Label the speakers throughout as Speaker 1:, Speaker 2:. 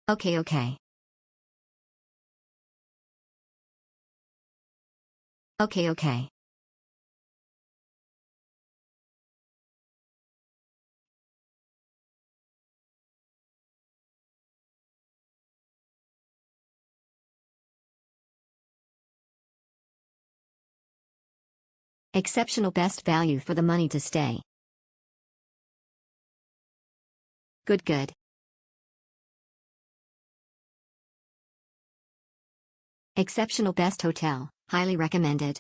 Speaker 1: Okay. Okay. Exceptional best value for the money to stay. Good. Exceptional best hotel, highly recommended.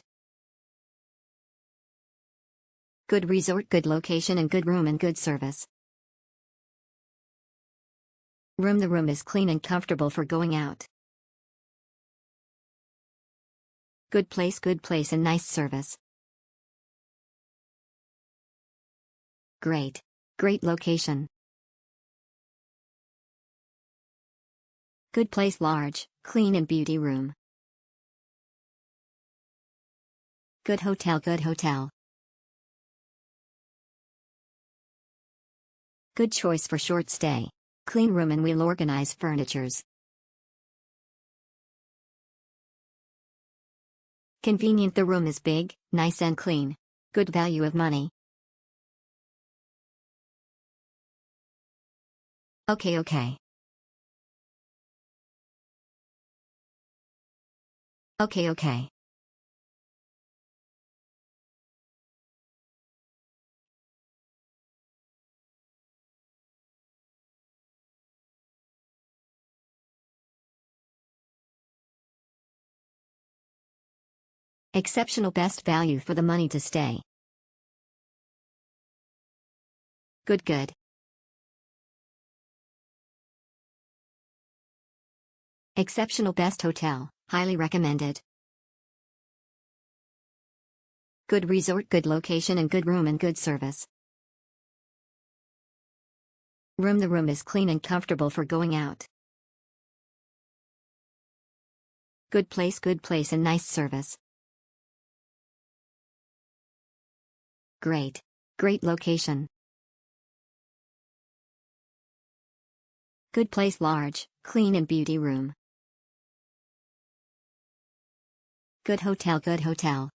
Speaker 1: Good resort, good location and good room and good service. The room is clean and comfortable for going out. Good place and nice service. Great location. Good place, large, clean and beauty room. Good hotel. Good choice for short stay. Clean room and well organized furnitures. Convenient, the room is big, nice and clean. Good value of money. Okay. Exceptional best value for the money to stay. Good. Exceptional best hotel, highly recommended. Good resort, good location and good room and good service. The room is clean and comfortable for going out. Good place and nice service. Great location. Good place, large, clean and beauty room. Good hotel.